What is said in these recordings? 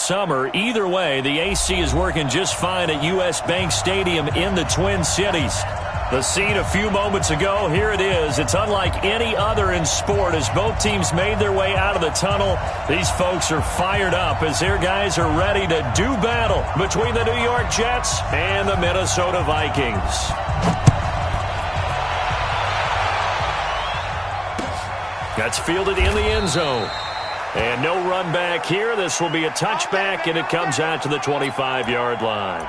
summer. Either way, the AC is working just fine at U.S. Bank Stadium in the Twin Cities. The scene a few moments ago, here it is. It's unlike any other in sport as both teams made their way out of the tunnel. These folks are fired up as their guys are ready to do battle between the New York Jets and the Minnesota Vikings. That's fielded in the end zone. And no run back here. This will be a touchback, and it comes out to the 25-yard line.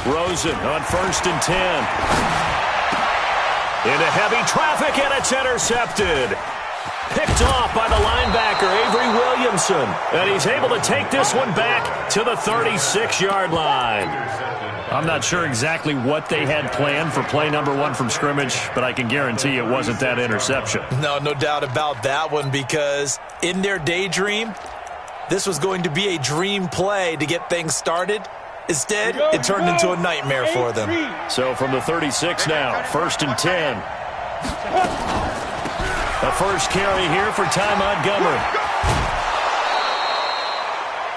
Rosen on 1st and 10. Into heavy traffic, and it's intercepted. Picked off by the linebacker, Avery Williamson. And he's able to take this one back to the 36-yard line. I'm not sure exactly what they had planned for play number 1 from scrimmage, but I can guarantee it wasn't that interception. No doubt about that one, because in their daydream, this was going to be a dream play to get things started. Instead, it turned into a nightmare for them. So from the 36 now, 1st and 10. The first carry here for Ty Montgomery.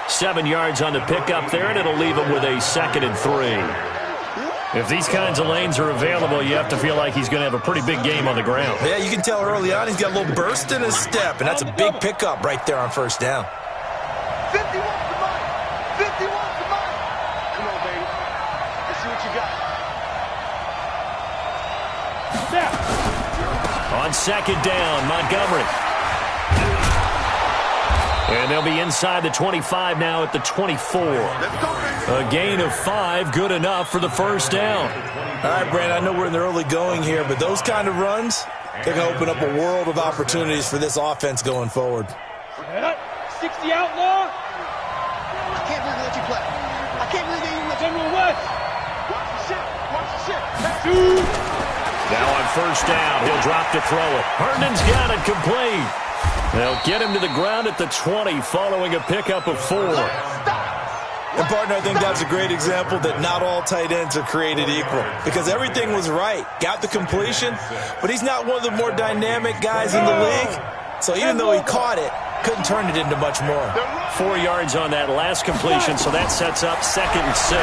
7 yards on the pickup there, and it'll leave him with a 2nd and 3. If these kinds of lanes are available, you have to feel like he's going to have a pretty big game on the ground. Yeah, you can tell early on he's got a little burst in his step, and that's a big pickup right there on 1st down. 51 to mine. 51 to mine. Come on, baby. Let's see what you got. On 2nd down, Montgomery. And they'll be inside the 25 now at the 24. A gain of 5, good enough for the 1st down. All right, Brand, I know we're in the early going here, but those kind of runs, they're going to open up a world of opportunities for this offense going forward. 60 outlaw. I can't believe they let you play. I can't believe they even let you. General West. Watch the shit. Watch the shit. Now on 1st down, he'll drop to throw it. Herndon's got it complete. They'll get him to the ground at the 20 following a pickup of 4. And, partner, I think that's a great example that not all tight ends are created equal, because everything was right. Got the completion, but he's not one of the more dynamic guys in the league. So even though he caught it, couldn't turn it into much more. 4 yards on that last completion, so that sets up 2nd and 6.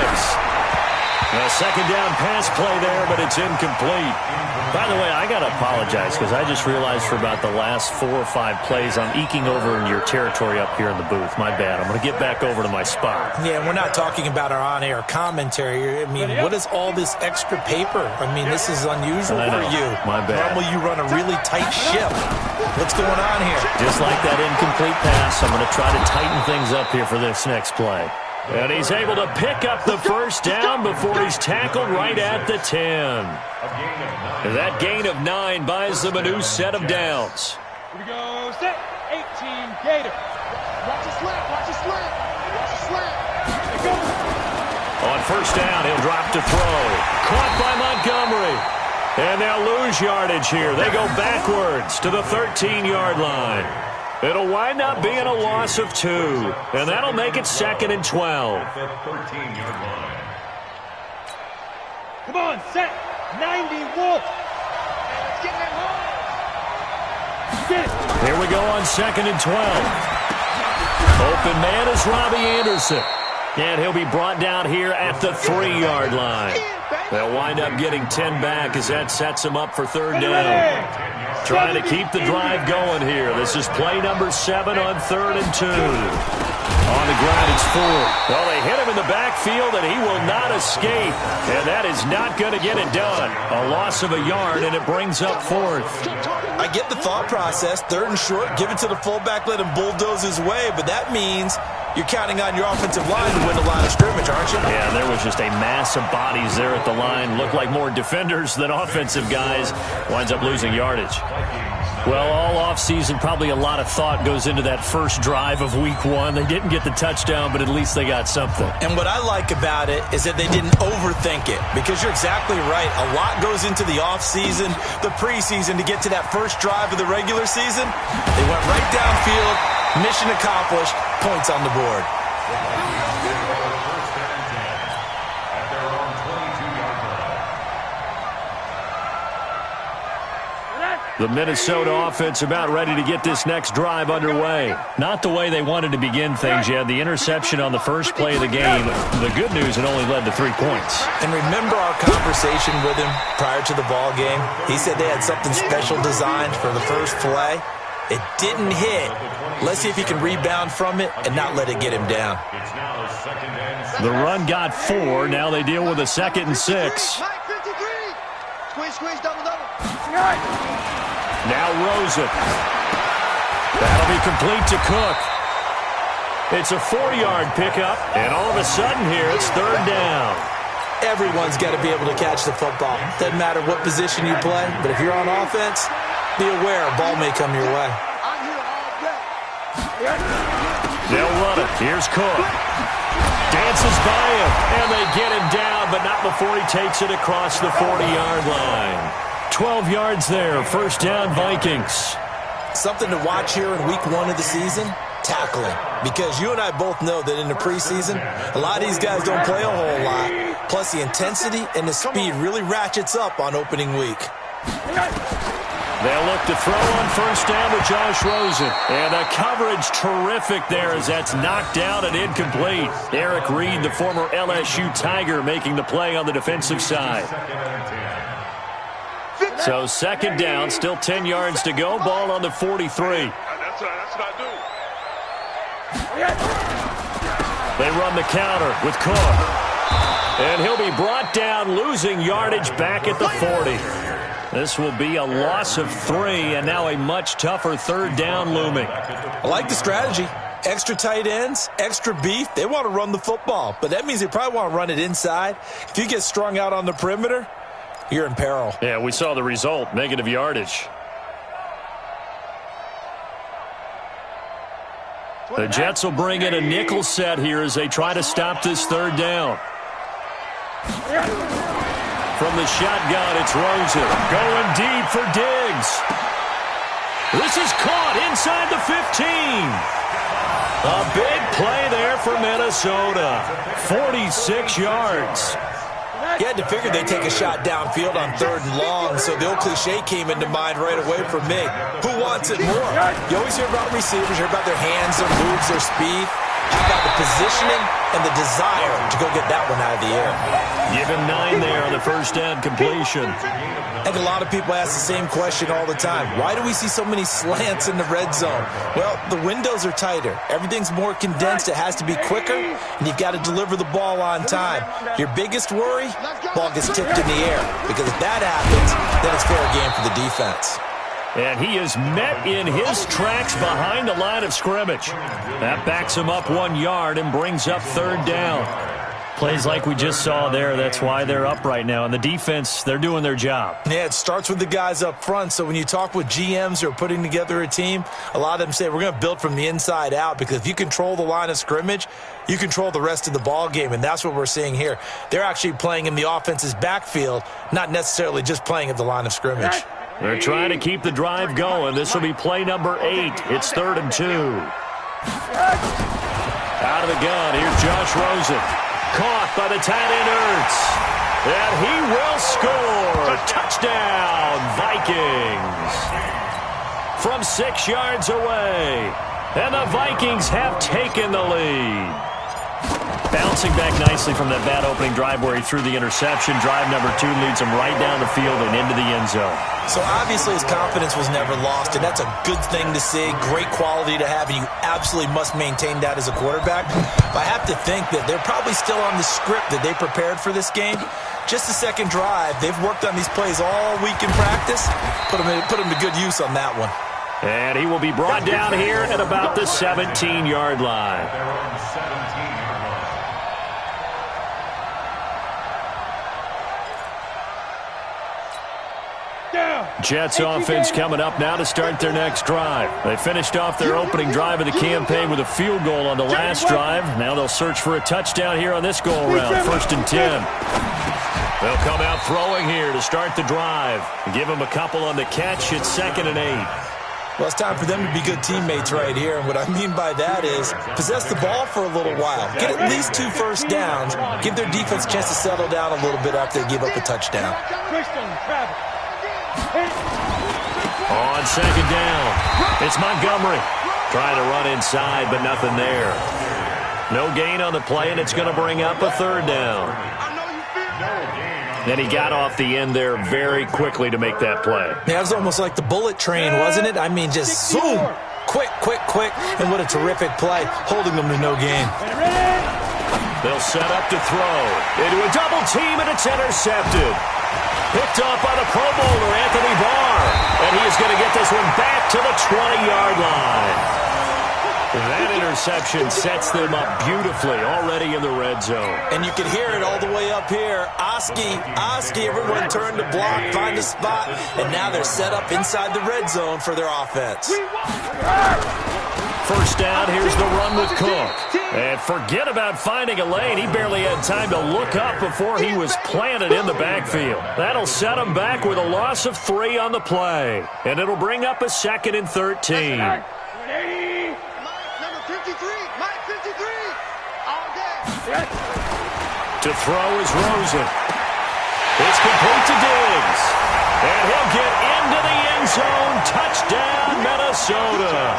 A 2nd down pass play there, but it's incomplete. By the way, I got to apologize because I just realized for about the last 4 or 5 plays I'm eking over in your territory up here in the booth. My bad. I'm going to get back over to my spot. Yeah, we're not talking about our on-air commentary. I mean, what is all this extra paper? I mean, this is unusual for you. My bad. Normally you run a really tight ship. What's going on here? Just like that incomplete pass, I'm going to try to tighten things up here for this next play. And he's able to pick up the 1st down before he's tackled right at the 10. That gain of 9 buys them a new set of downs. Here we go, set, 18, Gator. Watch the slant. Watch the slant. Watch the slant. On 1st down, he'll drop to throw. Caught by Montgomery. And they'll lose yardage here. They go backwards to the 13-yard line. It'll wind up being a loss of 2, and that'll make it 2nd and 12. Come on, set, 90, Wolf. Let's get that home. Get it. Here we go on 2nd and 12. Open man is Robbie Anderson. And he'll be brought down here at the 3-yard line. They'll wind up getting 10 back as that sets them up for 3rd down. Trying to keep the drive going here. This is play number 7 on 3rd and 2. On the ground, it's 4. Well, they hit him in the backfield, and he will not escape. And that is not going to get it done. A loss of a yard, and it brings up 4th. I get the thought process. 3rd and short, give it to the fullback, let him bulldoze his way. But that means you're counting on your offensive line to win the line of scrimmage, aren't you? Yeah, there was just a mass of bodies there at the line. Looked like more defenders than offensive guys. Winds up losing yardage. Well, all offseason, probably a lot of thought goes into that first drive of Week 1. They didn't get the touchdown, but at least they got something. And what I like about it is that they didn't overthink it, because you're exactly right. A lot goes into the offseason, the preseason, to get to that first drive of the regular season. They went right downfield, mission accomplished, points on the board. The Minnesota offense about ready to get this next drive underway. Not the way they wanted to begin things yet. The interception on the first play of the game. The good news, it only led to 3 points. And remember our conversation with him prior to the ball game? He said they had something special designed for the first play. It didn't hit. Let's see if he can rebound from it and not let it get him down. The run got 4. Now they deal with a 2nd and 6. Squeeze, double. Now Rosen. That'll be complete to Cook. It's a 4-yard pickup, and all of a sudden here it's 3rd down. Everyone's got to be able to catch the football. Doesn't matter what position you play, but if you're on offense, be aware a ball may come your way. They'll run it. Here's Cook. Dances by him, and they get him down, but not before he takes it across the 40-yard line. 12 yards there, 1st down Vikings. Something to watch here in week 1 of the season, tackling. Because you and I both know that in the preseason, a lot of these guys don't play a whole lot. Plus the intensity and the speed really ratchets up on opening week. They'll look to throw on 1st down to Josh Rosen. And the coverage terrific there as that's knocked down and incomplete. Eric Reed, the former LSU Tiger, making the play on the defensive side. So 2nd down, still 10 yards to go. Ball on the 43. That's what I do. They run the counter with Cook. And he'll be brought down, losing yardage back at the 40. This will be a loss of 3, and now a much tougher 3rd down looming. I like the strategy. Extra tight ends, extra beef. They want to run the football, but that means they probably want to run it inside. If you get strung out on the perimeter, you're in peril. Yeah, we saw the result, negative yardage. The Jets will bring in a nickel set here as they try to stop this 3rd down. From the shotgun, it's Rosen. Going deep for Diggs. This is caught inside the 15. A big play there for Minnesota. 46 yards. You had to figure they'd take a shot downfield on 3rd and long, so the old cliche came into mind right away for me. Who wants it more? You always hear about receivers, you hear about their hands, their moves, their speed. How about the positioning and the desire to go get that one out of the air? Give him 9 there on the 1st down completion. I think a lot of people ask the same question all the time. Why do we see so many slants in the red zone? Well, the windows are tighter. Everything's more condensed. It has to be quicker, and you've got to deliver the ball on time. Your biggest worry, ball gets tipped in the air, because if that happens, then it's fair game for the defense. And he is met in his tracks behind the line of scrimmage. That backs him up 1 yard and brings up 3rd down. Plays like we just saw there. That's why they're up right now. And the defense, they're doing their job. Yeah, it starts with the guys up front. So when you talk with GMs who are putting together a team, a lot of them say we're going to build from the inside out, because if you control the line of scrimmage, you control the rest of the ball game. And that's what we're seeing here. They're actually playing in the offense's backfield, not necessarily just playing at the line of scrimmage. They're trying to keep the drive going. This will be play number 8. It's 3rd and 2. Out of the gun, here's Josh Rosen. Caught by the tight end Ertz. And he will score. Touchdown, Vikings. From 6 yards away. And the Vikings have taken the lead. Bouncing back nicely from that bad opening drive where he threw the interception. Drive number 2 leads him right down the field and into the end zone. So obviously his confidence was never lost, and that's a good thing to see. Great quality to have, and you absolutely must maintain that as a quarterback. But I have to think that they're probably still on the script that they prepared for this game. Just the second drive. They've worked on these plays all week in practice. Put them to good use on that one. And he will be brought down here at about the 17-yard line. Jets offense coming up now to start their next drive. They finished off their opening drive of the campaign with a field goal on the last drive. Now they'll search for a touchdown here on this go-around, 1st and 10. They'll come out throwing here to start the drive. Give them a couple on the catch. It's 2nd and 8. Well, it's time for them to be good teammates right here. And what I mean by that is possess the ball for a little while. Get at least 2 first downs. Give their defense a chance to settle down a little bit after they give up a touchdown. On 2nd down, it's Montgomery. Trying to run inside, but nothing there. No gain on the play, and it's going to bring up a 3rd down. And he got off the end there very quickly to make that play. Yeah, it was almost like the bullet train, wasn't it? I mean, just zoom. Quick, quick, quick. And what a terrific play, holding them to no gain. They'll set up to throw. Into a double team, and it's intercepted. Picked off by the Pro Bowler, Anthony Barr. And he is going to get this one back to the 20-yard line. That interception sets them up beautifully already in the red zone. And you can hear it all the way up here. Oski, everyone turned to block, find a spot, and now they're set up inside the red zone for their offense. 1st down, here's the run with Cook. And forget about finding a lane. He barely had time to look up before he was planted in the backfield. That'll set him back with a loss of 3 on the play. And it'll bring up a 2nd and 13. To throw is Rosen. It's complete to Diggs. And he'll get into the end zone. Touchdown, Minnesota.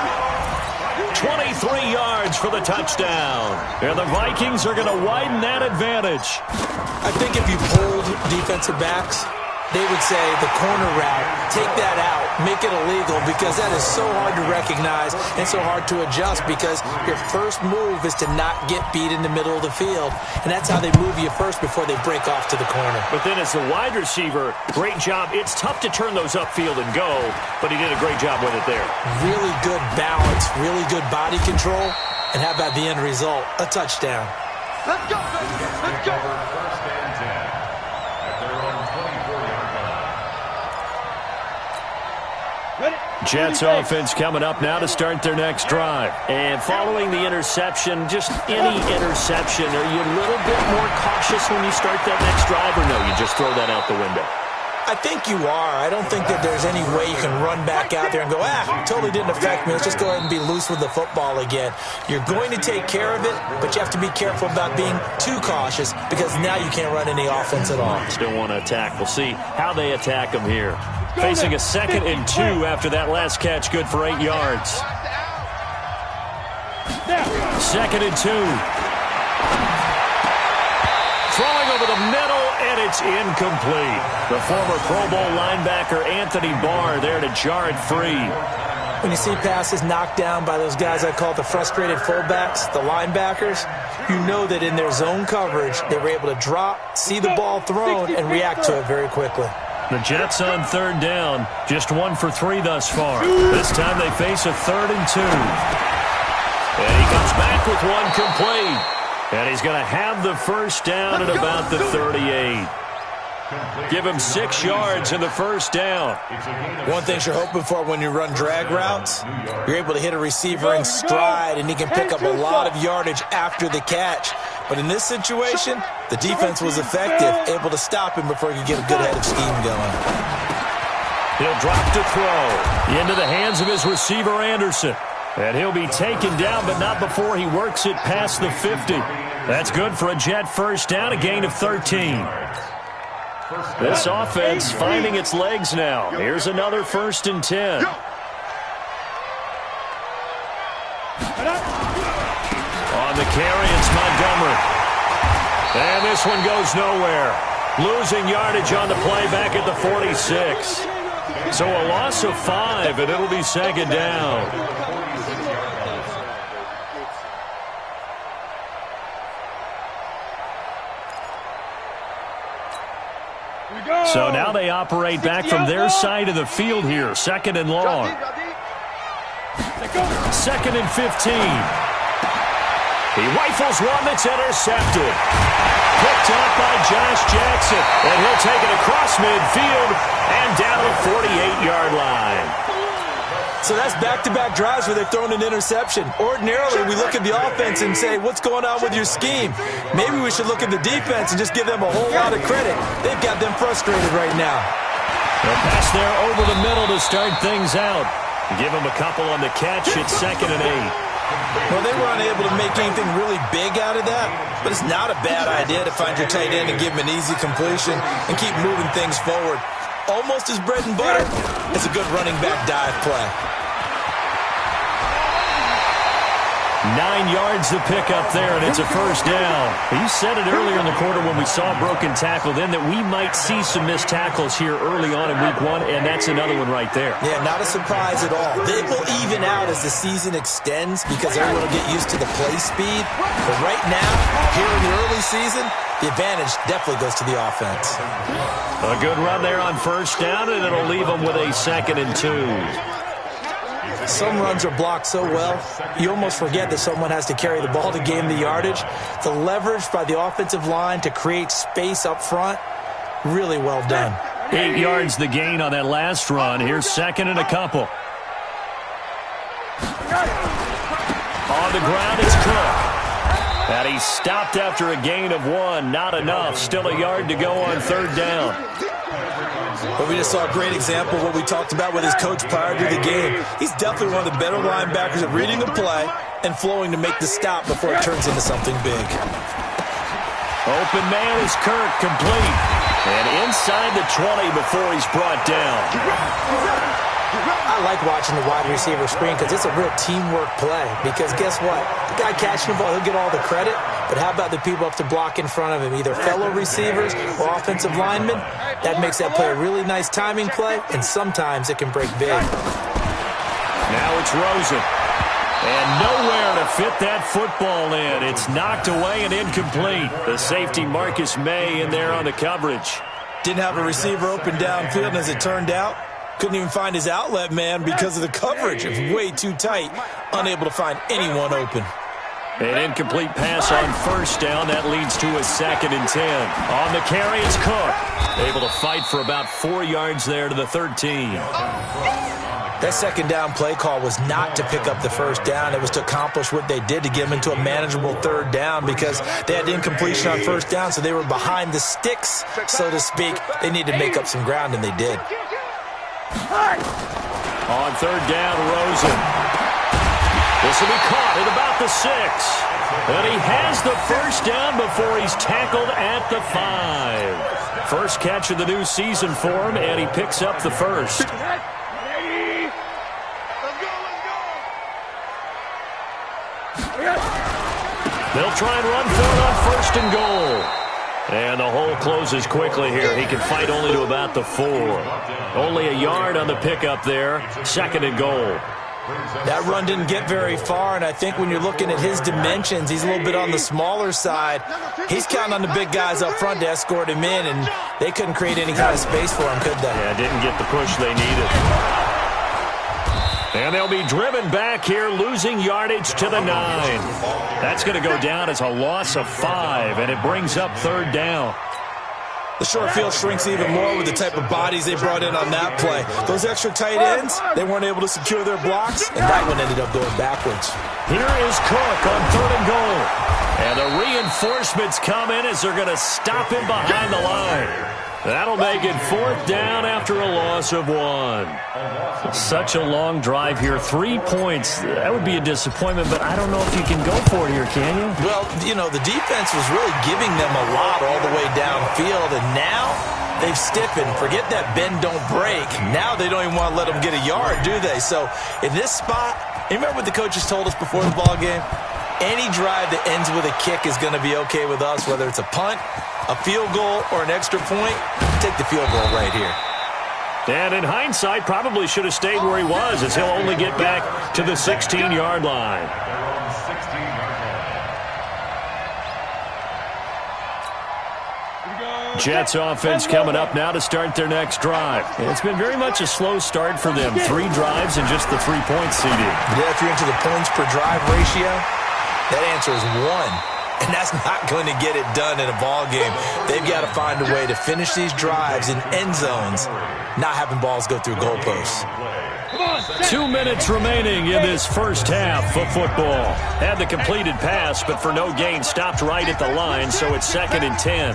23 yards for the touchdown. And the Vikings are going to widen that advantage. I think if you pulled defensive backs, they would say the corner route, take that out, make it illegal, because that is so hard to recognize and so hard to adjust, because your first move is to not get beat in the middle of the field. And that's how they move you first before they break off to the corner. But then as a wide receiver, great job. It's tough to turn those upfield and go, but he did a great job with it there. Really good balance, really good body control. And how about the end result? A touchdown. Let's go, baby. Let's go. Jets offense coming up now to start their next drive. And following the interception, just any interception, are you a little bit more cautious when you start that next drive, or no, you just throw that out the window? I think you are. I don't think that there's any way you can run back out there and go, totally didn't affect me. Let's just go ahead and be loose with the football again. You're going to take care of it, but you have to be careful about being too cautious, because now you can't run any offense at all. Still want to attack. We'll see how they attack them here. Facing a 2nd and 2 after that last catch, good for 8 yards. 2nd and 2. Throwing over the middle, and it's incomplete. The former Pro Bowl linebacker Anthony Barr there to jar it free. When you see passes knocked down by those guys I call the frustrated fullbacks, the linebackers, you know that in their zone coverage, they were able to drop, see the ball thrown, and react to it very quickly. The Jets on 3rd down, just 1 for 3 thus far. This time they face a 3rd and 2. And he comes back with one complete. And he's going to have the first down at about the 38. Give him 6 yards in the first down. One thing you're hoping for when you run drag routes, you're able to hit a receiver in stride, and he can pick up a lot of yardage after the catch. But in this situation, the defense was effective, able to stop him before he could get a good head of steam going. He'll drop to throw into the hands of his receiver, Anderson. And he'll be taken down, but not before he works it past the 50. That's good for a Jet first down, a gain of 13. This offense finding its legs now. Here's another 1st and 10. On the carry, it's Montgomery. And this one goes nowhere. Losing yardage on the play back at the 46. So a loss of 5, and it'll be 2nd down. So now they operate back from their side of the field here. 2nd and long. 2nd and 15. He rifles one that's intercepted. Picked up by Josh Jackson. And he'll take it across midfield and down the 48-yard line. So that's back-to-back drives where they're throwing an interception. Ordinarily, we look at the offense and say, what's going on with your scheme? Maybe we should look at the defense and just give them a whole lot of credit. They've got them frustrated right now. The pass there over the middle to start things out. Give them a couple on the catch. It's 2nd and 8. Well, they were unable to make anything really big out of that, but it's not a bad idea to find your tight end and give him an easy completion and keep moving things forward. Almost as bread and butter as a good running back dive play. 9 yards to pick up there, and it's a first down. You said it earlier in the quarter when we saw a broken tackle then that we might see some missed tackles here early on in week 1, and that's another one right there. Yeah, not a surprise at all. They will even out as the season extends because everyone will get used to the play speed. But right now, here in the early season, the advantage definitely goes to the offense. A good run there on first down, and it'll leave them with a 2nd and 2. Some runs are blocked so well, you almost forget that someone has to carry the ball to gain the yardage. The leverage by the offensive line to create space up front, really well done. 8 yards the gain on that last run. Here's 2nd and a couple. On the ground is Cook. And he stopped after a gain of 1. Not enough. Still a yard to go on 3rd down. But we just saw a great example of what we talked about with his coach prior to the game. He's definitely one of the better linebackers at reading a play and flowing to make the stop before it turns into something big. Open man is Kirk, complete. And inside the 20 before he's brought down. I like watching the wide receiver screen because it's a real teamwork play. Because guess what? The guy catching the ball, he'll get all the credit. But how about the people up to block in front of him, either fellow receivers or offensive linemen? That makes that play a really nice timing play, and sometimes it can break big. Now it's Rosen. And nowhere to fit that football in. It's knocked away and incomplete. The safety Marcus May in there on the coverage. Didn't have a receiver open downfield, and as it turned out, couldn't even find his outlet man because of the coverage. It was way too tight, unable to find anyone open. An incomplete pass on first down. That leads to a 2nd and 10. On the carry, it's Cook. Able to fight for about 4 yards there to the 13. That 2nd down play call was not to pick up the first down. It was to accomplish what they did to get them into a manageable 3rd down because they had incompletion on first down, so they were behind the sticks, so to speak. They needed to make up some ground, and they did. On 3rd down, Rosen. This will be caught at about the 6. And he has the first down before he's tackled at the 5. First catch of the new season for him, and he picks up the first. They'll try and run for it on 1st and goal. And the hole closes quickly here. He can fight only to about the 4. Only a yard on the pickup there. 2nd and goal. That run didn't get very far, and I think when you're looking at his dimensions, he's a little bit on the smaller side. He's counting on the big guys up front to escort him in, and they couldn't create any kind of space for him, could they? Yeah, didn't get the push they needed. And they'll be driven back here, losing yardage to the 9. That's going to go down as a loss of 5, and it brings up 3rd down. The short field shrinks even more with the type of bodies they brought in on that play. Those extra tight ends, they weren't able to secure their blocks, and that one ended up going backwards. Here is Cook on 3rd and goal. And the reinforcements come in as they're going to stop him behind the line. That'll make it 4th down after a loss of 1. Such a long drive here. 3 points. That would be a disappointment, but I don't know if you can go for it here, can you? Well, you know, the defense was really giving them a lot all the way downfield, and now they've stiffened. Forget that bend, don't break. Now they don't even want to let them get a yard, do they? So in this spot, you remember what the coaches told us before the ball game? Any drive that ends with a kick is going to be okay with us, whether it's a punt, a field goal, or an extra point. Take the field goal right here. And in hindsight, probably should have stayed where he was, as he'll only get back to the 16-yard line. Jets offense coming up now to start their next drive. And it's been very much a slow start for them. 3 drives and just the 3 points seeded. Yeah, if you're into the points per drive ratio, That answer is 1. And that's not going to get it done in a ball game. They've got to find a way to finish these drives in end zones, not having balls go through goalposts. 2 minutes remaining in this first half of football. Had the completed pass, but for no gain, stopped right at the line, so it's 2nd and 10.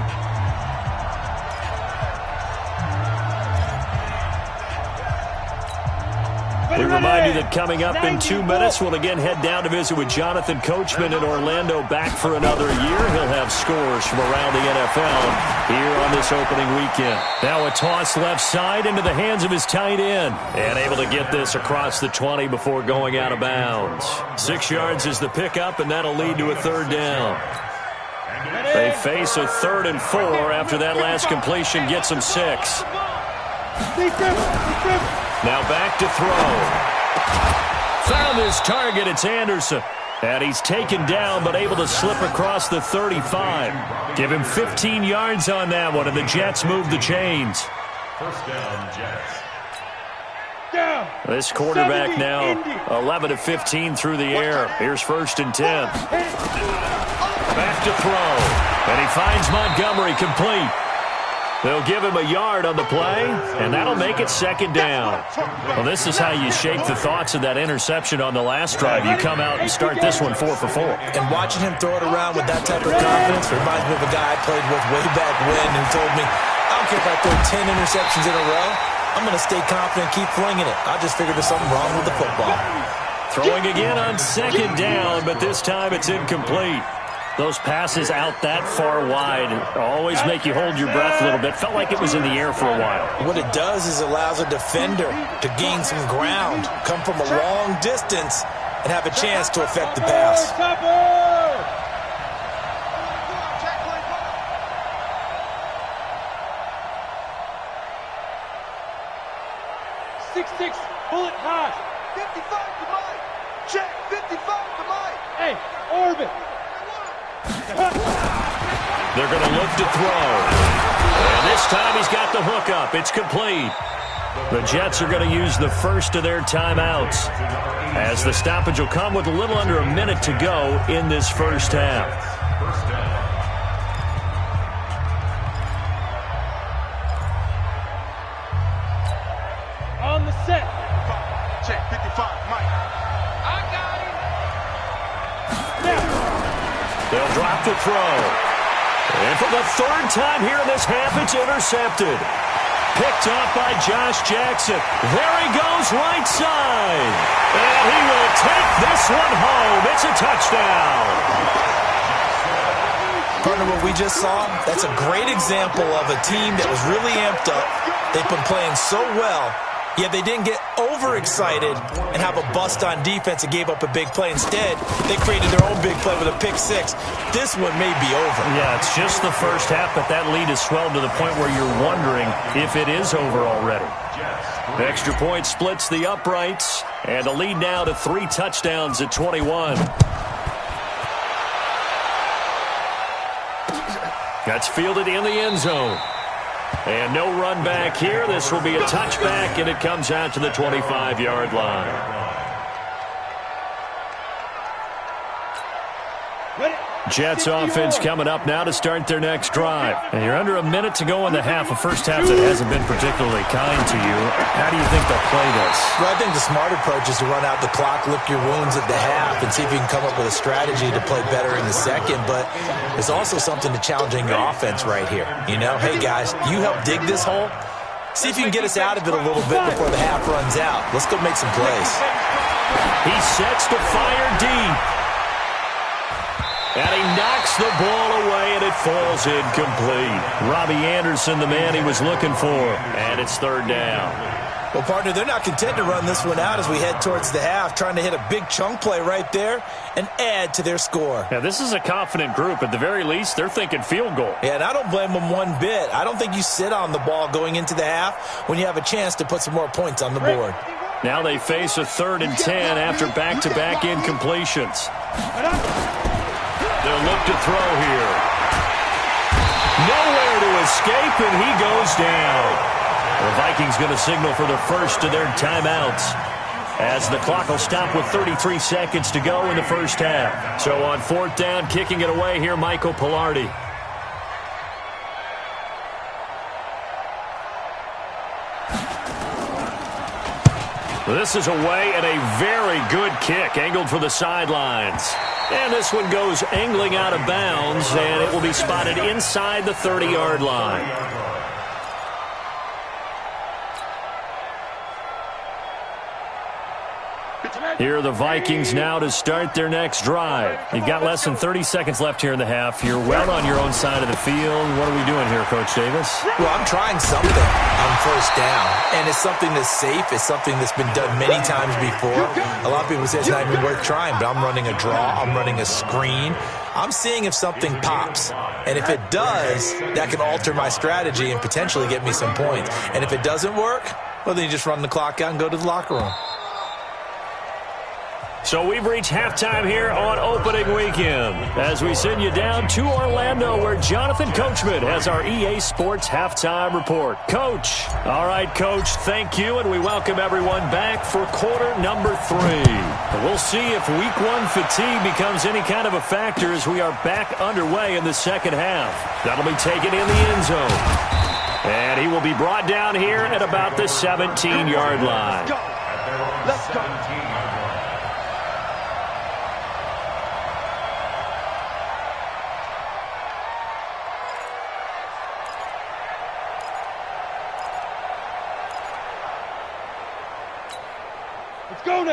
We remind you that coming up in 2 minutes, we'll again head down to visit with Jonathan Coachman in Orlando, back for another year. He'll have scores from around the NFL here on this opening weekend. Now a toss left side into the hands of his tight end, and able to get this across the 20 before going out of bounds. 6 yards is the pickup, and that'll lead to a 3rd down. They face a 3rd and 4 after that last completion gets them 6. Now back to throw. Found his target. It's Anderson. And he's taken down but able to slip across the 35. Give him 15 yards on that one, and the Jets move the chains. First down, Jets. This quarterback now 11 of 15 through the air. Here's 1st and 10. Back to throw. And he finds Montgomery complete. They'll give him a yard on the play, and that'll make it 2nd down. Well, this is how you shake the thoughts of that interception on the last drive. You come out and start this one 4 for 4. And watching him throw it around with that type of confidence reminds me of a guy I played with way back when who told me, I don't care if I throw 10 interceptions in a row, I'm going to stay confident and keep flinging it. I just figured there's something wrong with the football. Throwing again on 2nd down, but this time it's incomplete. Those passes out that far wide always make you hold your breath a little bit. Felt like it was in the air for a while. What it does is allows a defender to gain some ground, come from a long distance, and have a chance to affect the pass. 6'6", bullet high. 55 to Mike. Check, 55 to Mike. Hey, orbit. They're going to look to throw. And this time he's got the hook up. It's complete. The Jets are going to use the first of their timeouts, as the stoppage will come with a little under a minute to go in this first half. On the set. Check, 55, Mike. I got him. Now. They'll drop the throw. And for the 3rd time here in this half, it's intercepted. Picked off by Josh Jackson. There he goes, right side. And he will take this one home. It's a touchdown. Partner, what we just saw, that's a great example of a team that was really amped up. They've been playing so well, yet they didn't get overexcited and have a bust on defense and gave up a big play. Instead, they created their own big play with a pick 6. This one may be over. Yeah, it's just the first half, but that lead has swelled to the point where you're wondering if it is over already. The extra point splits the uprights, and the lead now to 3 touchdowns at 21. That's fielded in the end zone. And no run back here. This will be a touchback, and it comes out to the 25-yard line. Jets offense coming up now to start their next drive. And you're under a minute to go in the half. A first half that hasn't been particularly kind to you. How do you think they'll play this? Well, I think the smart approach is to run out the clock, lick your wounds at the half, and see if you can come up with a strategy to play better in the second. But there's also something to challenging your offense right here. You know, hey, guys, you help dig this hole. See if you can get us out of it a little bit before the half runs out. Let's go make some plays. He sets to fire deep. And he knocks the ball away, and it falls incomplete. Robbie Anderson, the man he was looking for. And it's 3rd down. Well, partner, they're not content to run this one out as we head towards the half, trying to hit a big chunk play right there and add to their score. Now, this is a confident group. At the very least, they're thinking field goal. Yeah, and I don't blame them one bit. I don't think you sit on the ball going into the half when you have a chance to put some more points on the board. Now they face a 3rd and 10 after back-to-back incompletions. They'll look to throw here. Nowhere to escape, and he goes down. The Vikings going to signal for the first of their timeouts. as the clock will stop with 33 seconds to go in the first half. So on fourth down, kicking it away here, Michael Pilardi. This is away and a very good kick, angled for the sidelines. And this one goes angling out of bounds, and it will be spotted inside the 30-yard line. Here are the Vikings now to start their next drive. You've got less than 30 seconds left here in the half. You're well on your own side of the field. What are we doing here, Coach Davis? Well, I'm trying something on first down, and it's something that's safe. It's something that's been done many times before. A lot of people say it's not even worth trying, but I'm running a draw. I'm running a screen. I'm seeing if something pops, and if it does, that can alter my strategy and potentially get me some points. And if it doesn't work, well, then you just run the clock out and go to the locker room. So we've reached halftime here on opening weekend as we send you down to Orlando where Jonathan Coachman has our EA Sports halftime report. Coach. All right, Coach, thank you, and we welcome everyone back for quarter number 3. We'll see if week 1 fatigue becomes any kind of a factor as we are back underway in the second half. That'll be taken in the end zone. And he will be brought down here at about the 17-yard line. Let's go.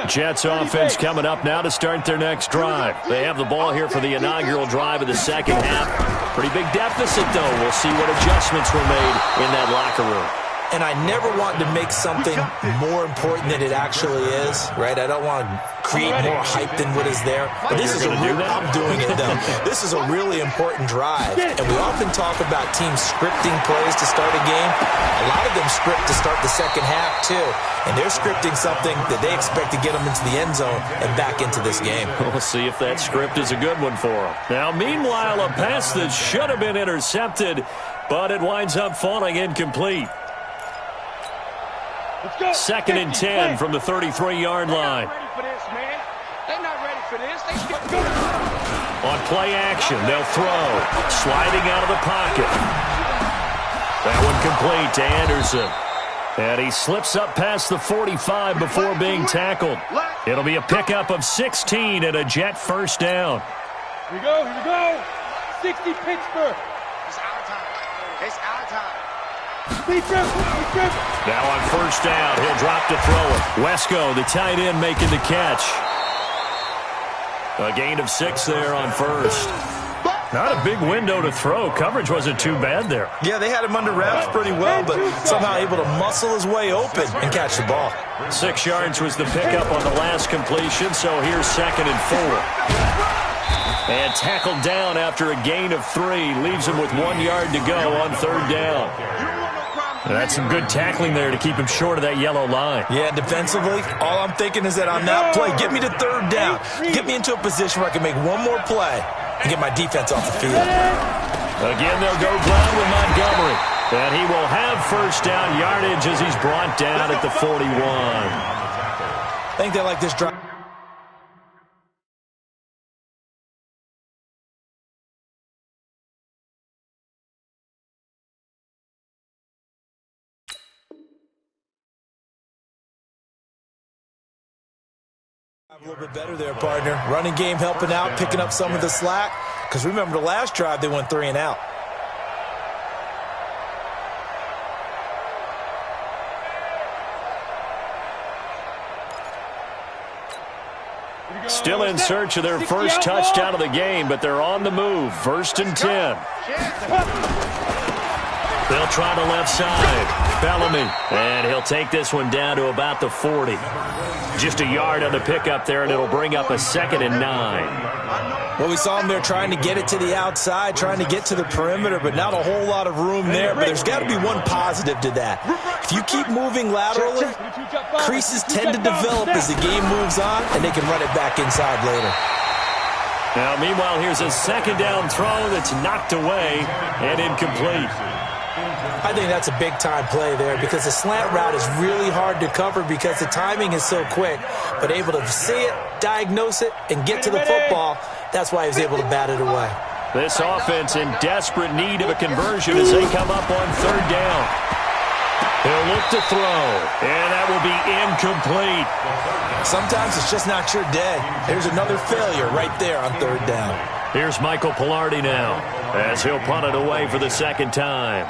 Jets offense coming up now to start their next drive. They have the ball here for the inaugural drive of the second half. Pretty big deficit, though. We'll see what adjustments were made in that locker room. And I never want to make something more important than it actually is, right? I don't want to create more hype than what is there. But this is I'm doing it, though. This is a really important drive. And we often talk about teams scripting plays to start a game. A lot of them script to start the second half, too. And they're scripting something that they expect to get them into the end zone and back into this game. We'll see if that script is a good one for them. Now, meanwhile, a pass that should have been intercepted, but it winds up falling incomplete. Second and 10 from the 33-yard line. On play action, they'll throw. Sliding out of the pocket. That one complete to Anderson. And he slips up past the 45 before being tackled. It'll be a pickup of 16 and a Jet first down. Here we go, here we go. 60 Pittsburgh. It's our time. It's our time. Now on first down, he'll drop to throw it. Wesco, the tight end, making the catch. A gain of 6 there on first. Not a big window to throw. Coverage wasn't too bad there. Yeah, they had him under wraps pretty well, but somehow able to muscle his way open and catch the ball. 6 yards was the pickup on the last completion, so here's second and 4. And tackled down after a gain of 3. Leaves him with 1 yard to go on third down. And that's some good tackling there to keep him short of that yellow line. Yeah, defensively, all I'm thinking is that on that play, get me to third down. Get me into a position where I can make one more play and get my defense off the field. Again, they'll go ground with Montgomery. And he will have first down yardage as he's brought down at the 41. I think they like this drive. A little bit better there, partner. Running game helping out, picking up some of the slack. Because remember the last drive, they went 3 and out. Still in search of their first touchdown of the game, but they're on the move. First and 10. They'll try the left side. Bellamy. And he'll take this one down to about the 40. Just a yard on the pickup there, and it'll bring up a second and 9. Well, we saw him there trying to get it to the outside, trying to get to the perimeter, but not a whole lot of room there. But there's got to be one positive to that. If you keep moving laterally, creases tend to develop as the game moves on, and they can run it back inside later. Now, meanwhile, here's a second down throw that's knocked away and incomplete. I think that's a big-time play there because the slant route is really hard to cover because the timing is so quick. But able to see it, diagnose it, and get to the football, that's why he was able to bat it away. This offense in desperate need of a conversion as they come up on third down. He'll look to throw, and that will be incomplete. Sometimes it's just not your day. There's another failure right there on third down. Here's Michael Pilardi now as he'll punt it away for the second time.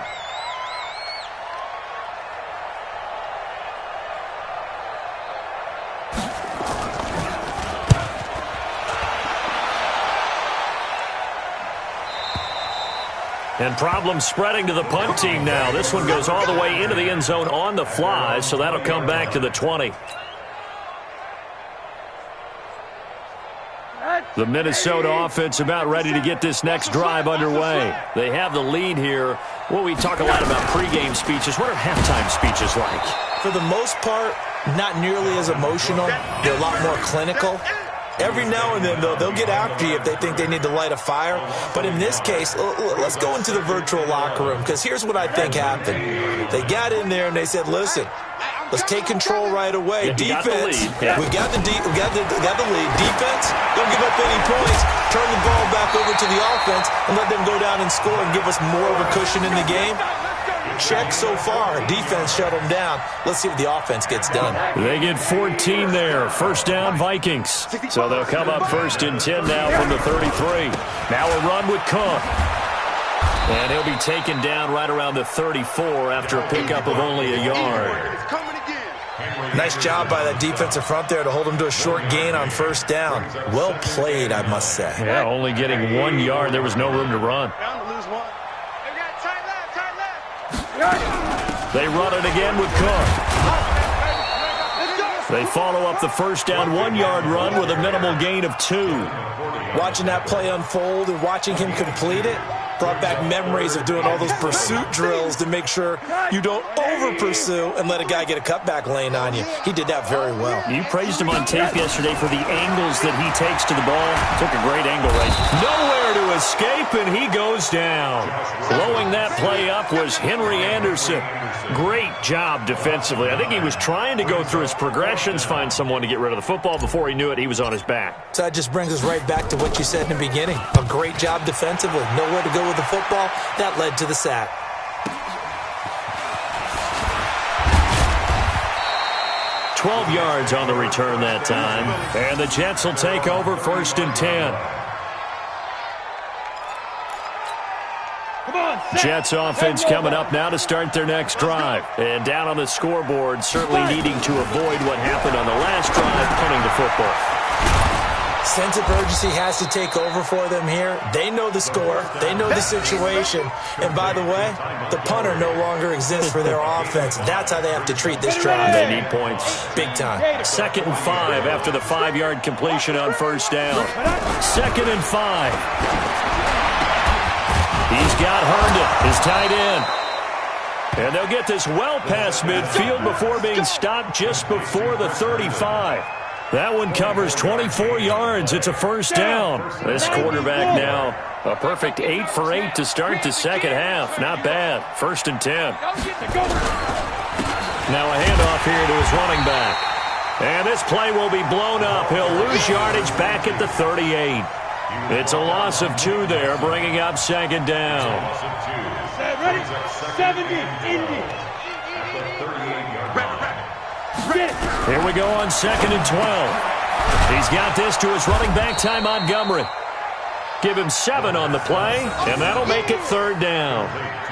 And problems spreading to the punt team now. This one goes all the way into the end zone on the fly, so that'll come back to the 20. The Minnesota offense about ready to get this next drive underway. They have the lead here. Well, we talk a lot about pregame speeches. What are halftime speeches like? For the most part, not nearly as emotional. They're a lot more clinical. Every now and then, though, they'll get after you if they think they need to light a fire. But in this case, let's go into the virtual locker room, because here's what I think happened. They got in there and they said, listen, let's take control right away. Defense, we got the lead. Defense, don't give up any points. Turn the ball back over to the offense and let them go down and score and give us more of a cushion in the game. Check so far. Defense shut them down. Let's see what the offense gets done. They get 14 there. First down, Vikings. So they'll come up first and 10 now from the 33. Now a run with Cook. And he'll be taken down right around the 34 after a pickup of only a yard. Nice job by that defensive front there to hold him to a short gain on first down. Well played, I must say. Yeah, only getting 1 yard. There was no room to run. They run it again with Cook. They follow up the first down 1 yard run with a minimal gain of 2. Watching that play unfold and watching him complete it brought back memories of doing all those pursuit drills to make sure you don't over-pursue and let a guy get a cutback lane on you. He did that very well. You praised him on tape yesterday for the angles that he takes to the ball. Took a great angle right. Nowhere to escape, and he goes down. Blowing that play up was Henry Anderson. Great job defensively. I think he was trying to go through his progressions, find someone to get rid of the football. Before he knew it, he was on his back. So that just brings us right back to what you said in the beginning. A great job defensively. Nowhere to go with the football. That led to the sack. $12 yards on the return that time. And the Jets will take over first and 10. Jets offense coming up now to start their next drive. And down on the scoreboard, certainly needing to avoid what happened on the last drive, punting the football. Sense of urgency has to take over for them here. They know the score. They know the situation. And by the way, the punter no longer exists for their offense. That's how they have to treat this drive. They need points. Big time. 2nd and 5 after the 5-yard completion on first down. 2nd and 5. He's got Herndon, his tight end. And they'll get this well past midfield before being stopped just before the 35. That one covers 24 yards. It's a first down. This quarterback now a perfect 8 for 8 to start the second half. Not bad. 1st and 10. Now a handoff here to his running back. And this play will be blown up. He'll lose yardage back at the 38. It's a loss of 2 there, bringing up 2nd down. Ready? 70, Indy. Here we go on 2nd and 12. He's got this to his running back, Ty Montgomery. Give him 7 on the play, and that'll make it 3rd down.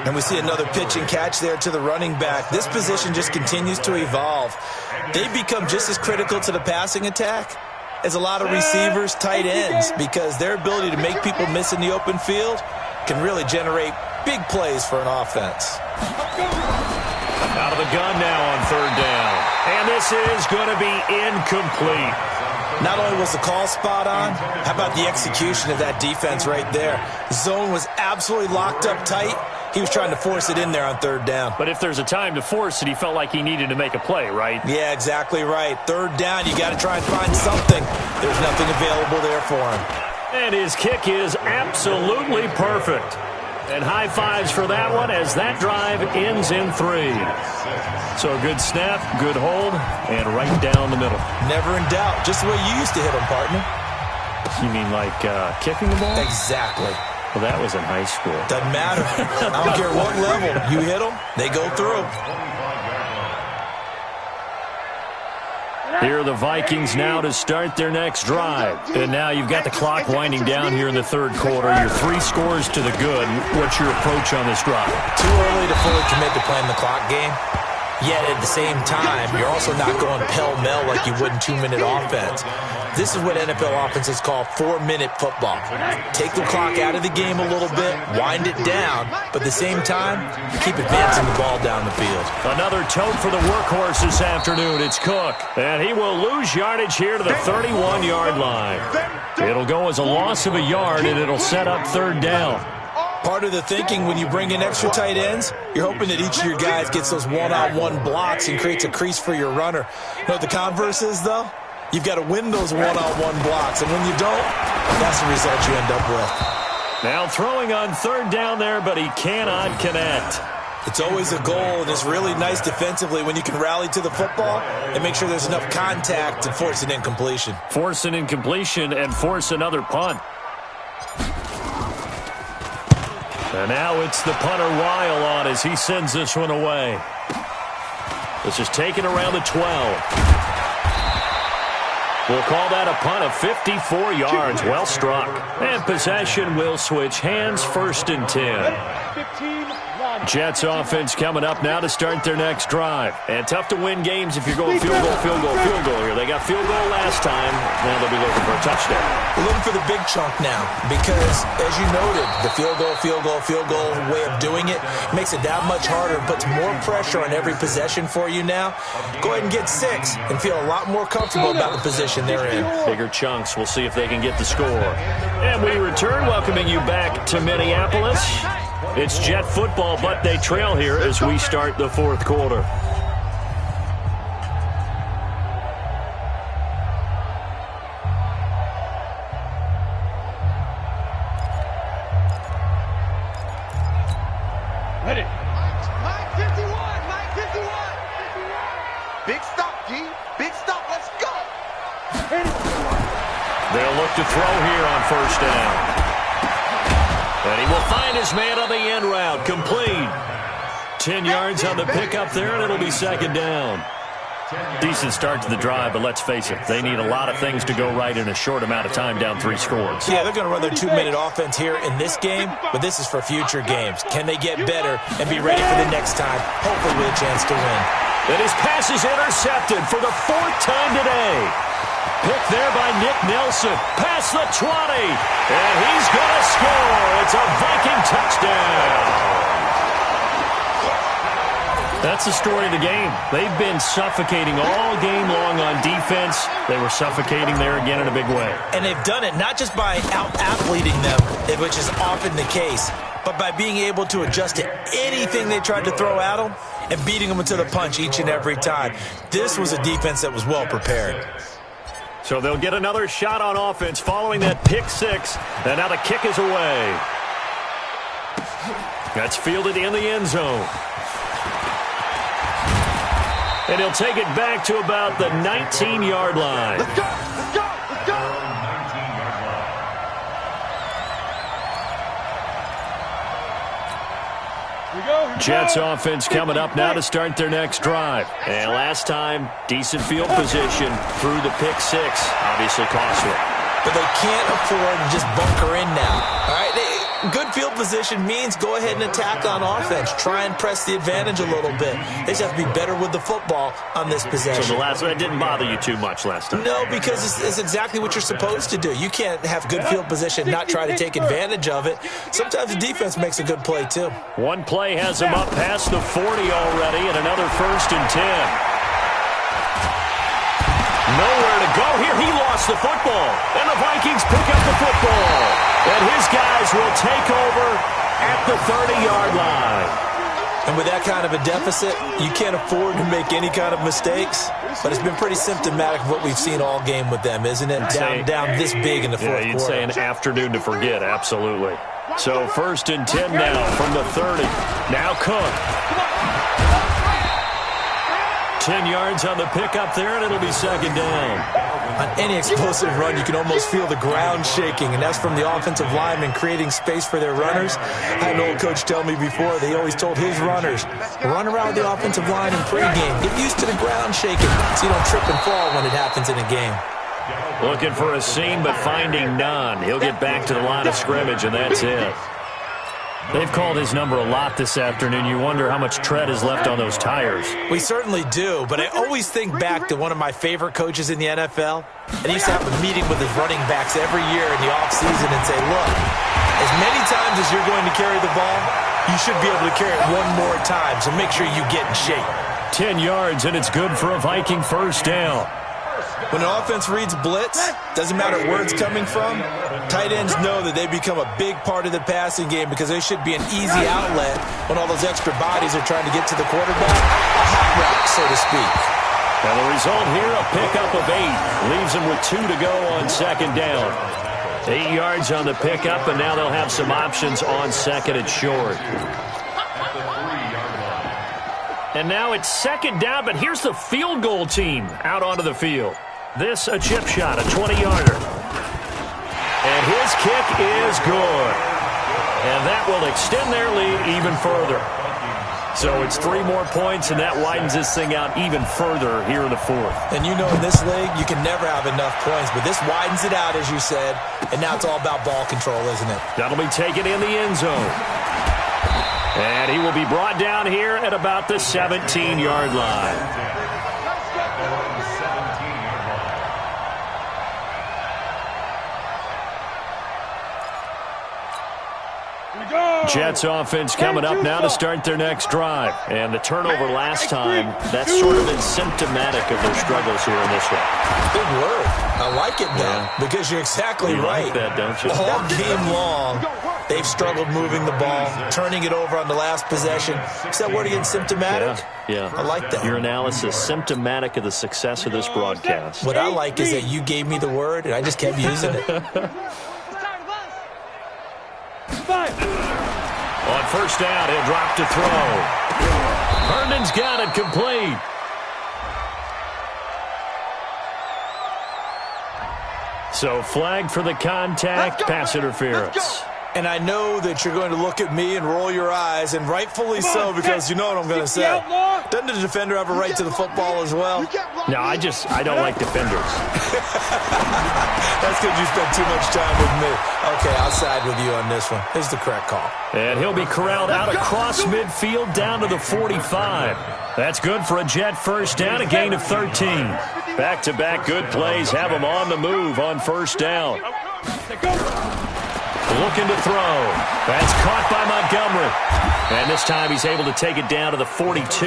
And we see another pitch and catch there to the running back. This position just continues to evolve. They become just as critical to the passing attack as a lot of receivers, tight ends, because their ability to make people miss in the open field can really generate big plays for an offense. Out of the gun now on 3rd down. And this is going to be incomplete. Not only was the call spot on, how about the execution of that defense right there? The zone was absolutely locked up tight. He was trying to force it in there on 3rd down. But if there's a time to force it, he felt like he needed to make a play, right? Yeah, exactly right. 3rd down, you got to try and find something. There's nothing available there for him. And his kick is absolutely perfect. And high fives for that one as that drive ends in 3. So a good snap, good hold, and right down the middle. Never in doubt. Just the way you used to hit them, partner. You mean like kicking the ball? Exactly. Well, that was in high school. Doesn't matter. I don't care what level. You hit them, they go through. Here are the Vikings now to start their next drive. And now you've got the clock winding down here in the third quarter. Your 3 scores to the good. What's your approach on this drive? Too early to fully commit to playing the clock game. Yet at the same time, you're also not going pell-mell like you would in 2-minute offense. This is what NFL offenses call 4-minute football. Take the clock out of the game a little bit, wind it down, but at the same time, keep advancing the ball down the field. Another tote for the workhorse this afternoon. It's Cook. And he will lose yardage here to the 31-yard line. It'll go as a loss of a yard, and it'll set up third down. Part of the thinking when you bring in extra tight ends, you're hoping that each of your guys gets those one-on-one blocks and creates a crease for your runner. You know what the converse is, though? You've got to win those one-on-one blocks, and when you don't, that's the result you end up with. Now throwing on third down there, but he cannot connect. It's always a goal, and it's really nice defensively when you can rally to the football and make sure there's enough contact to force an incompletion. Force an incompletion and force another punt. And now it's the punter Weil on as he sends this one away. This is taken around the 12. We'll call that a punt of 54 yards. Well struck. And possession will switch hands, 1st and 10. Jets offense coming up now to start their next drive. And tough to win games if you're going field goal here. They got field goal last time. Now they'll be looking for a touchdown. We're looking for the big chunk now because, as you noted, the field goal way of doing it makes it that much harder and puts more pressure on every possession for you now. Go ahead and get 6 and feel a lot more comfortable about the position they're in. Bigger chunks. We'll see if they can get the score. And we return, welcoming you back to Minneapolis. It's Jet football, but they trail here as we start the 4th quarter. Ready. Mike 51, Mike 51. Big stop, D. Big stop. Let's go. They'll look to throw here on 1st down. And he will find his man on the end route. Complete. 10 yards on the pickup there, and it'll be 2nd down. Decent start to the drive, but let's face it, they need a lot of things to go right in a short amount of time, down 3 scores. Yeah, they're going to run their 2-minute offense here in this game, but this is for future games. Can they get better and be ready for the next time, hopefully with a chance to win? And his pass is intercepted for the 4th time today. Picked there by Nick Nelson. Past the 20. And he's going to score. It's a Viking touchdown. That's the story of the game. They've been suffocating all game long on defense. They were suffocating there again in a big way. And they've done it not just by out-athleting them, which is often the case, but by being able to adjust to anything they tried to throw at them and beating them to the punch each and every time. This was a defense that was well prepared. So they'll get another shot on offense following that pick 6. And now the kick is away. That's fielded in the end zone. And he'll take it back to about the 19-yard line. Let's go. Let's go. Let's go. Jets offense coming up now to start their next drive. And last time, decent field position through the pick 6. Obviously costly. But they can't afford to just bunker in now. All right, good field position means go ahead and attack on offense. Try and press the advantage a little bit. They just have to be better with the football on this possession. So the last one didn't bother you too much last time? No, because it's exactly what you're supposed to do. You can't have good field position, not try to take advantage of it. Sometimes the defense makes a good play, too. One play has him up past the 40 already, and another 1st and 10. Nowhere to go here. He lost the football. And the Vikings pick up the football. And his guys will take over at the 30-yard line. And with that kind of a deficit, you can't afford to make any kind of mistakes. But it's been pretty symptomatic of what we've seen all game with them, isn't it? Down this big in the fourth quarter. You'd say an afternoon to forget, absolutely. So 1st and 10 now from the 30. Now Cook. 10 yards on the pickup there, and it'll be 2nd down. On any explosive run, you can almost feel the ground shaking, and that's from the offensive linemen creating space for their runners. I had an old coach tell me before, they always told his runners, run around the offensive line in pregame. Get used to the ground shaking so you don't trip and fall when it happens in a game. Looking for a seam, but finding none. He'll get back to the line of scrimmage, and that's it. They've called his number a lot this afternoon. You wonder how much tread is left on those tires. We certainly do, but I always think back to one of my favorite coaches in the NFL. And he used to have a meeting with his running backs every year in the offseason and say, look, as many times as you're going to carry the ball, you should be able to carry it one more time, so make sure you get in shape. 10 yards, and it's good for a Viking 1st down. When an offense reads blitz, doesn't matter where it's coming from, tight ends know that they become a big part of the passing game because they should be an easy outlet when all those extra bodies are trying to get to the quarterback. A hot route, so to speak. And the result here, a pickup of 8. Leaves them with 2 to go on 2nd down. 8 yards on the pickup, and now they'll have some options on 2nd and short. And now it's 2nd down, but here's the field goal team out onto the field. This a chip shot, a 20-yarder. And his kick is good. And that will extend their lead even further. So it's 3 more points, and that widens this thing out even further here in the 4th. And you know in this league, you can never have enough points, but this widens it out, as you said, and now it's all about ball control, isn't it? That'll be taken in the end zone. And he will be brought down here at about the 17-yard line. Jets offense coming up now to start their next drive. And the turnover last time, that's sort of been symptomatic of their struggles here in this one. Big word. I like it, though, because you're exactly right. Like that, don't you? All game long, they've struggled moving the ball, turning it over on the last possession. Is that word again, symptomatic? Yeah. I like that. Your analysis, symptomatic of the success of this broadcast. What I like is that you gave me the word, and I just kept using it. On 1st down, he'll drop to throw. Herndon's got it complete. So flag for the contact, pass interference. And I know that you're going to look at me and roll your eyes, and rightfully so, because you know what I'm going to say. Doesn't the defender have a right to the football as well? No, I don't like defenders. That's because you spent too much time with me. Okay, I'll side with you on this one. Here's the correct call. And he'll be corralled out across midfield down to the 45. That's good for a Jet 1st down, a gain of 13. Back-to-back good plays have him on the move on 1st down. Looking to throw. That's caught by Montgomery. And this time he's able to take it down to the 42.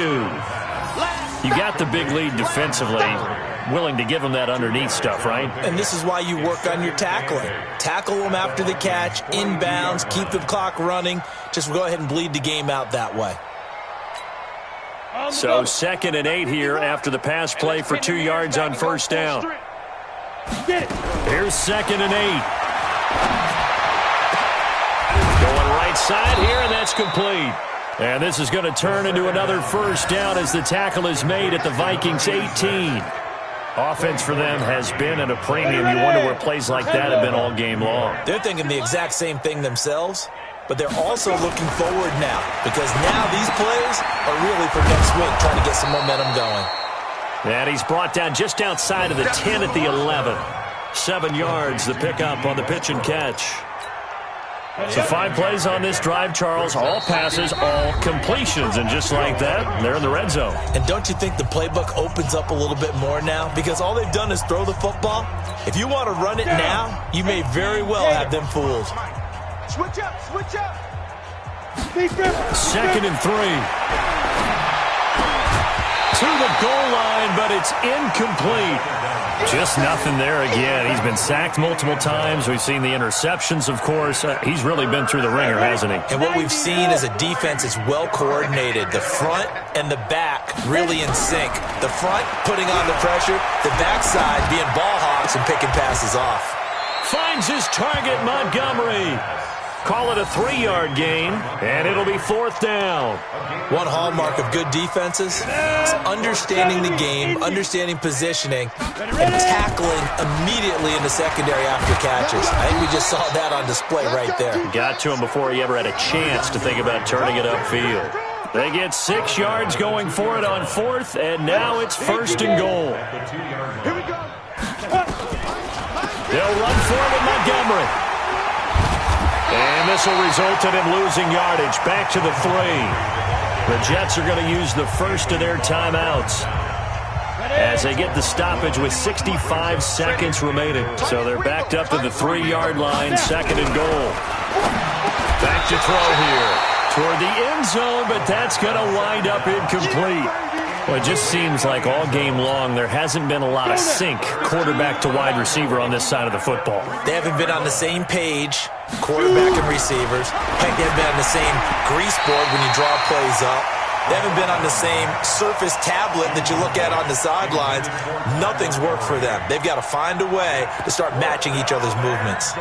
You got the big lead defensively. Willing to give him that underneath stuff, right? And this is why you work on your tackling. Tackle them after the catch, inbounds, keep the clock running. Just go ahead and bleed the game out that way. So 2nd and 8 here after the pass play for 2 yards on 1st down. Here's 2nd and 8. Going right side here, and that's complete. And this is going to turn into another 1st down as the tackle is made at the Vikings 18. Offense for them has been at a premium. You wonder where plays like that have been all game long. They're thinking the exact same thing themselves, but they're also looking forward now because now these plays are really for next week, trying to get some momentum going. And he's brought down just outside of the 10 at the 11. 7 yards, the pickup on the pitch and catch. So 5 plays on this drive, Charles. All passes, all completions. And just like that, they're in the red zone. And don't you think the playbook opens up a little bit more now? Because all they've done is throw the football. If you want to run it now, you may very well have them fooled. Switch up, switch up. 2nd and 3. To the goal line, but it's incomplete. Just nothing there again. He's been sacked multiple times. We've seen the interceptions, of course. He's really been through the ringer, hasn't he? And what we've seen is a defense is well coordinated. The front and the back really in sync. The front putting on the pressure, the backside being ball hawks and picking passes off. Finds his target, Montgomery. Call it a 3-yard gain, and it'll be 4th down. One hallmark of good defenses is understanding the game, understanding positioning, and tackling immediately in the secondary after catches. I think we just saw that on display right there. Got to him before he ever had a chance to think about turning it upfield. They get 6 yards going for it on 4th, and now it's 1st and goal. Here we go. They'll run for it with Montgomery. And this will result in him losing yardage. Back to the 3. The Jets are going to use the first of their timeouts as they get the stoppage with 65 seconds remaining. So they're backed up to the 3-yard line, 2nd and goal. Back to throw here toward the end zone, but that's going to wind up incomplete. Well, it just seems like all game long there hasn't been a lot of sync quarterback to wide receiver on this side of the football. They haven't been on the same page, quarterback and receivers. Heck, they haven't been on the same grease board when you draw plays up. They haven't been on the same surface tablet that you look at on the sidelines. Nothing's worked for them. They've got to find a way to start matching each other's movements.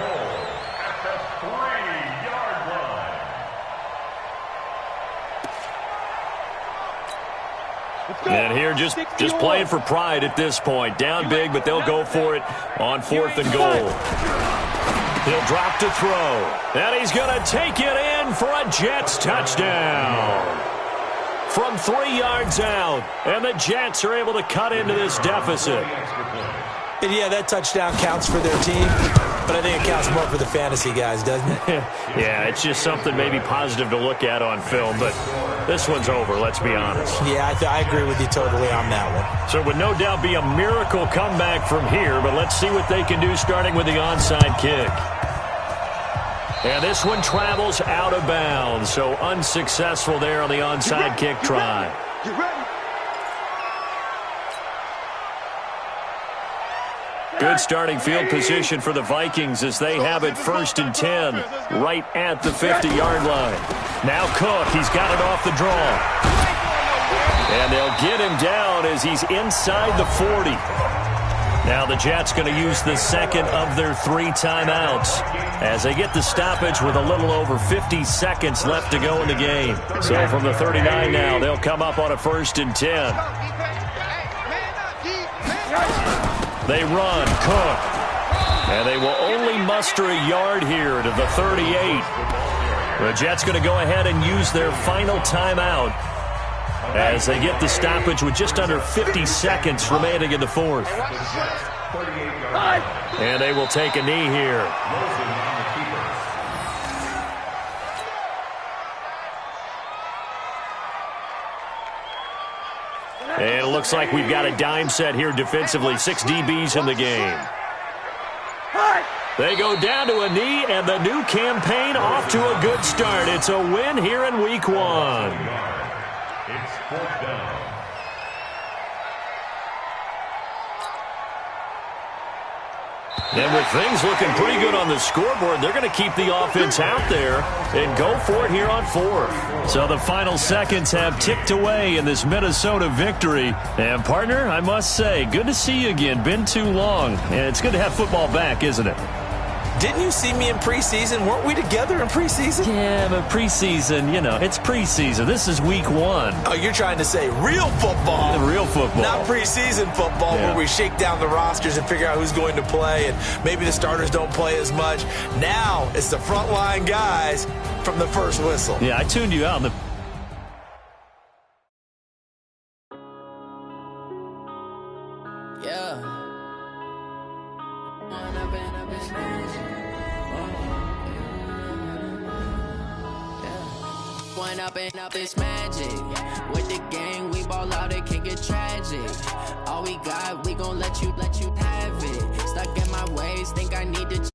And here just playing for pride at this point. Down big, but they'll go for it on 4th and goal. He'll drop to throw. And he's going to take it in for a Jets touchdown. From 3 yards out. And the Jets are able to cut into this deficit. And yeah, that touchdown counts for their team, but I think it counts more for the fantasy guys, doesn't it? Yeah, it's just something maybe positive to look at on film, but this one's over, let's be honest. Yeah, I agree with you totally on that one. So it would no doubt be a miracle comeback from here, but let's see what they can do starting with the onside kick. And this one travels out of bounds, so unsuccessful there on the onside kick try. You ready? Good starting field position for the Vikings as they have it 1st and 10 right at the 50-yard line. Now Cook, he's got it off the draw. And they'll get him down as he's inside the 40. Now the Jets going to use the 2nd of their 3 timeouts as they get the stoppage with a little over 50 seconds left to go in the game. So from the 39 now, they'll come up on a 1st and 10. They run, Cook, and they will only muster a yard here to the 38. The Jets going to go ahead and use their final timeout as they get the stoppage with just under 50 seconds remaining in the 4th. And they will take a knee here. And it looks like we've got a dime set here defensively. 6 DBs in the game. They go down to a knee, and the new campaign off to a good start. It's a win here in Week 1. It's 4th down. And with things looking pretty good on the scoreboard, they're going to keep the offense out there and go for it here on 4th. So the final seconds have ticked away in this Minnesota victory. And, partner, I must say, good to see you again. Been too long. And it's good to have football back, isn't it? Didn't you see me in preseason? Weren't we together in preseason? Yeah, but preseason, you know, it's preseason. This is Week 1. Oh, you're trying to say real football. Real football. Not preseason football where we shake down the rosters and figure out who's going to play, and maybe the starters don't play as much. Now it's the frontline guys from the first whistle. Yeah, I tuned you out. Up it's magic. With the gang, we ball out, it can get tragic. All we got, we gon' let you have it. Stuck in my ways, think I need to